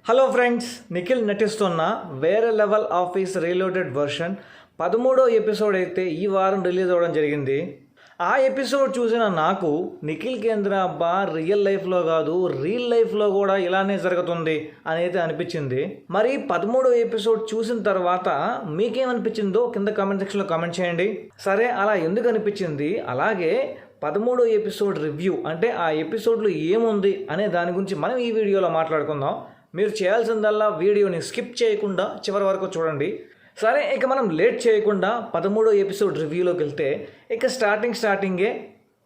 Hello friends, Nikhil నటిస్తున్న వేరే level office reloaded version 13వ ఎపిసోడ్ అయితే ఈ వారం రిలీజ్ అవ్వడం జరిగింది. ఆ ఎపిసోడ్ చూసిన నాకు నిఖిల్ కేంద్ర అబ్బా రియల్ లైఫ్లో కాదు రియల్ లైఫ్లో కూడా ఇలానే జరుగుతుంది అనేది అనిపించింది. మరి 13వ ఎపిసోడ్ చూసిన తర్వాత మీకేమనిపించిందో కింద కామెంట్ సెక్షన్లో కామెంట్ చేయండి. సరే, అలా ఎందుకు అనిపించింది, అలాగే 13వ ఎపిసోడ్ రివ్యూ అంటే ఆ ఎపిసోడ్లో ఏముంది అనే దాని గురించి మనం ఈ వీడియోలో మాట్లాడుకుందాం. మీరు చేయాల్సిందల్లా వీడియోని స్కిప్ చేయకుండా చివరి వరకు చూడండి. సరే, ఇక మనం లేట్ చేయకుండా 13వ ఎపిసోడ్ రివ్యూలోకి వెళ్తే ఇక స్టార్టింగే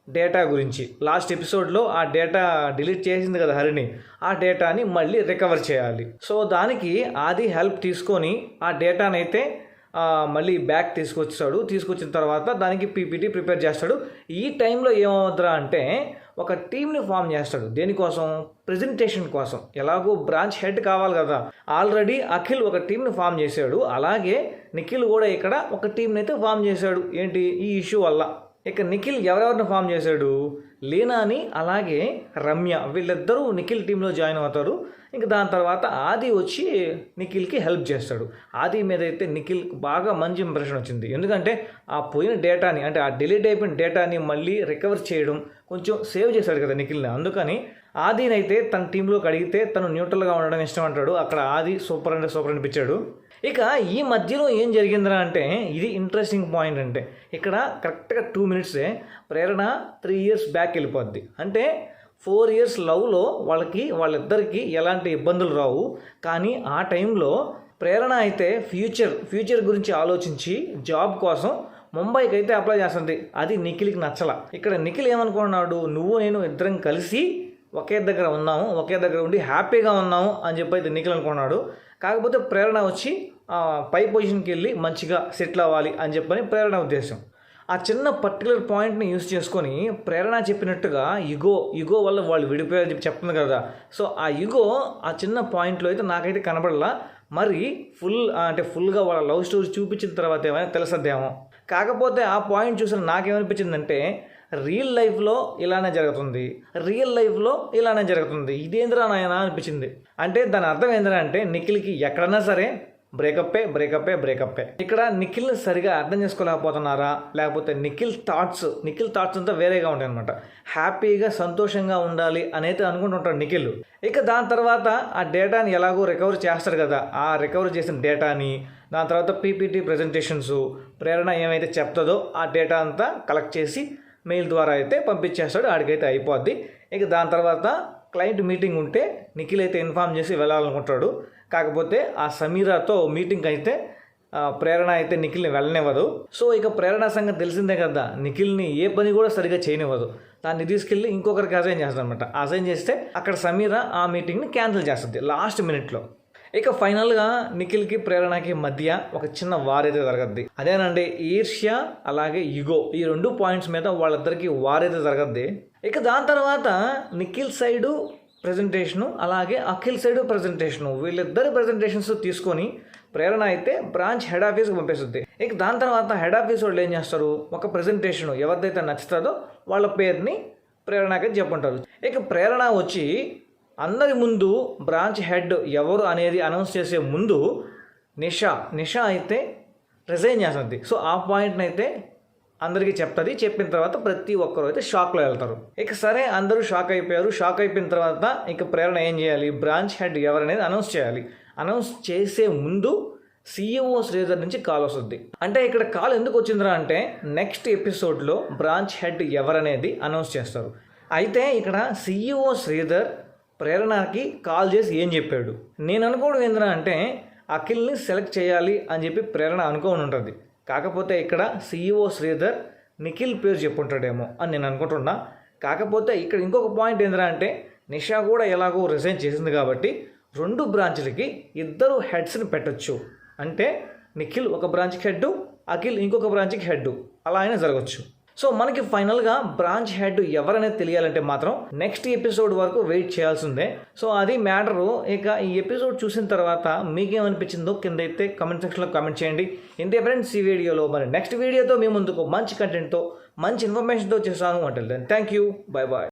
డేటా గురించి. లాస్ట్ ఎపిసోడ్లో ఆ డేటా డిలీట్ చేసింది కదా హరిణి, ఆ డేటాని మళ్ళీ రికవర్ చేయాలి. సో దానికి ఆది హెల్ప్ తీసుకొని ఆ డేటాని అయితే మళ్ళీ బ్యాక్ తీసుకొచ్చిన తర్వాత దానికి పీపీటీ ప్రిపేర్ చేస్తాడు. ఈ టైంలో ఏమవుతుందా అంటే ఒక టీంని ఫామ్ చేస్తాడు. దేనికోసం? ప్రెజెంటేషన్ కోసం. ఎలాగో బ్రాంచ్ హెడ్ కావాలి కదా. ఆల్రెడీ అఖిల్ ఒక టీంని ఫామ్ చేశాడు, అలాగే నిఖిల్ కూడా ఇక్కడ ఒక టీంని అయితే ఫామ్ చేశాడు. ఏంటి? ఈ ఇష్యూ వల్ల. ఇక నిఖిల్ ఎవరెవరిని ఫామ్ చేశాడు? లీనాని అలాగే రమ్య, వీళ్ళిద్దరూ నిఖిల్ టీంలో జాయిన్ అవుతారు. ఇంకా దాని తర్వాత ఆది వచ్చి నిఖిల్కి హెల్ప్ చేస్తాడు. ఆది మీద అయితే నిఖిల్కి బాగా మంచి ఇంప్రెషన్ వచ్చింది. ఎందుకంటే ఆ పోయిన డేటాని అంటే ఆ డిలీట్ అయిపోయిన డేటాని మళ్ళీ రికవర్ చేయడం కొంచెం సేవ్ చేశాడు కదా నిఖిల్ని. అందుకని ఆదిని అయితే తన టీంలోకి అడిగితే తను న్యూట్రల్గా ఉండడం ఇష్టం అంటాడు. అక్కడ ఆది సూపర్ అనిపించాడు. ఇక ఈ మధ్యలో ఏం జరిగిందిరా అంటే ఇది ఇంట్రెస్టింగ్ పాయింట్. అంటే ఇక్కడ కరెక్ట్గా 2 minutesే ప్రేరణ 3 years బ్యాక్ వెళ్ళిపోద్ది. అంటే 4 years లవ్లో వాళ్ళిద్దరికీ ఎలాంటి ఇబ్బందులు రావు. కానీ ఆ టైంలో ప్రేరణ అయితే ఫ్యూచర్ గురించి ఆలోచించి జాబ్ కోసం ముంబైకి అయితే అప్లై చేస్తుంది. అది నిఖిల్కి నచ్చల. ఇక్కడ నిఖిల్ ఏమనుకున్నాడు, నువ్వు నేను ఇద్దరం కలిసి ఒకే దగ్గర ఉండి హ్యాపీగా ఉన్నాము అని చెప్పి అయితే నిఖిల్ అనుకున్నాడు. కాకపోతే ప్రేరణ వచ్చి పై పొజిషన్కి వెళ్ళి మంచిగా సెటిల్ అవ్వాలి అని చెప్పని ప్రేరణ ఉద్దేశం. ఆ చిన్న పర్టికులర్ పాయింట్ని యూజ్ చేసుకొని ప్రేరణ చెప్పినట్టుగా ఇగో వల్ల వాళ్ళు విడిపోయారని చెప్పి చెప్తుంది కదా. సో ఆ ఆ చిన్న పాయింట్లో అయితే నాకైతే కనబడలా. మరి ఫుల్గా వాళ్ళ లవ్ స్టోరీ చూపించిన తర్వాత ఏమైనా తెలుసద్దేమో. కాకపోతే ఆ పాయింట్ చూసిన నాకేమనిపించిందంటే రియల్ లైఫ్లో ఇలానే జరుగుతుంది, ఇదేంద్రా నాయన అనిపించింది. అంటే దాని అర్థం ఏంద్రా అంటే నిఖిల్కి ఎక్కడన్నా సరే బ్రేకప్పే. ఇక్కడ నిఖిల్ని సరిగా అర్థం చేసుకోలేకపోతున్నారా, లేకపోతే నిఖిల్ థాట్స్ అంతా వేరేగా ఉంటాయి అనమాట. హ్యాపీగా సంతోషంగా ఉండాలి అనేది అనుకుంటుంటాడు నిఖిల్. ఇక దాని తర్వాత ఆ డేటాని ఎలాగో రికవర్ చేస్తాడు కదా. ఆ రికవర్ చేసిన డేటాని దాని తర్వాత పీపీటీ ప్రజెంటేషన్స్ ప్రేరణ ఏమైతే చెప్తుందో ఆ డేటా అంతా కలెక్ట్ చేసి మెయిల్ ద్వారా అయితే పంపించేస్తాడు. ఆడికైతే అయిపోద్ది. ఇక దాని తర్వాత క్లయింట్ మీటింగ్ ఉంటే నిఖిల్ అయితే ఇన్ఫామ్ చేసి వెళ్ళాలనుకుంటాడు. కాకపోతే ఆ సమీరాతో మీటింగ్ అయితే ప్రేరణ అయితే నిఖిల్ని వెళ్ళనివ్వదు. సో ఇక ప్రేరణ సంగతి తెలిసిందే కదా, నిఖిల్ని ఏ పని కూడా సరిగా చేయనివ్వదు. దాన్ని తీసుకెళ్ళి ఇంకొకరికి అసైన్ చేస్తుంది అనమాట. అసైన్ చేస్తే అక్కడ సమీర ఆ మీటింగ్ని క్యాన్సిల్ చేస్తుంది లాస్ట్ మినిట్లో. ఇక ఫైనల్గా నిఖిల్కి ప్రేరణకి మధ్య ఒక చిన్న వార్ అయితే జరగద్ది. అదేనండి, ఈర్ష్య అలాగే ఇగో, ఈ 2 పాయింట్స్ మీద వాళ్ళిద్దరికి వార్ అయితే జరగద్ది. ఇక దాని తర్వాత నిఖిల్ సైడు ప్రజెంటేషను అలాగే అఖిల్ సైడు ప్రజెంటేషను, వీళ్ళిద్దరి ప్రజెంటేషన్స్ తీసుకొని ప్రేరణ అయితే బ్రాంచ్ హెడ్ ఆఫీస్కి పంపిస్తుంది. ఇక దాని తర్వాత హెడ్ ఆఫీస్ వాళ్ళు ఏం చేస్తారు, ఒక ప్రజెంటేషను ఎవరిదైతే నచ్చుతుందో వాళ్ళ పేరుని ప్రేరణకి చెప్పుంటారు. ఇక ప్రేరణ వచ్చి అందరి ముందు బ్రాంచ్ హెడ్ ఎవరు అనేది అనౌన్స్ చేసే ముందు నిషా అయితే రిజైన్ చేస్తుంది. సో ఆ పాయింట్ని అయితే అందరికీ చెప్తుంది. చెప్పిన తర్వాత ప్రతి ఒక్కరు అయితే షాక్లో వెళ్తారు. ఇక సరే, అందరూ షాక్ అయిపోయారు. షాక్ అయిపోయిన తర్వాత ఇక ప్రేరణ ఏం చేయాలి, బ్రాంచ్ హెడ్ ఎవరనేది అనౌన్స్ చేయాలి. అనౌన్స్ చేసే ముందు CEO శ్రీధర్ నుంచి కాల్ వస్తుంది. అంటే ఇక్కడ కాల్ ఎందుకు వచ్చిందిరా అంటే నెక్స్ట్ ఎపిసోడ్లో బ్రాంచ్ హెడ్ ఎవరనేది అనౌన్స్ చేస్తారు. అయితే ఇక్కడ CEO శ్రీధర్ ప్రేరణకి కాల్ చేసి ఏం చెప్పాడు, నేను అనుకోవడం ఏంద్రా అంటే అఖిల్ని సెలెక్ట్ చేయాలి అని చెప్పి ప్రేరణ అనుకోని ఉంటుంది. కాకపోతే ఇక్కడ CEO శ్రీధర్ నిఖిల్ పేరు చెప్పుంటాడేమో అని నేను అనుకుంటున్నా. కాకపోతే ఇక్కడ ఇంకొక పాయింట్ ఏంద్రా అంటే నిషా కూడా ఎలాగో రిజైన్ చేసింది కాబట్టి 2 బ్రాంచ్లకి 2 హెడ్స్ని పెట్టచ్చు. అంటే నిఖిల్ ఒక బ్రాంచ్కి హెడ్, అఖిల్ ఇంకొక బ్రాంచ్కి హెడ్, అలా అయినా జరగచ్చు. సో మనకి ఫైనల్గా బ్రాంచ్ హెడ్ ఎవరనేది తెలియాలంటే మాత్రం నెక్స్ట్ ఎపిసోడ్ వరకు వెయిట్ చేయాల్సిందే. సో అది మ్యాటరు. ఇక ఈ ఎపిసోడ్ చూసిన తర్వాత మీకేమనిపించిందో కింద అయితే కామెంట్ సెక్షన్లో కామెంట్ చేయండి. ఇంతే ఫ్రెండ్స్ ఈ వీడియోలో. మరి నెక్స్ట్ వీడియోతో మీ ముందుకు మంచి కంటెంట్తో మంచి ఇన్ఫర్మేషన్తో చేస్తాను. అంటే థ్యాంక్ యూ, బై బాయ్.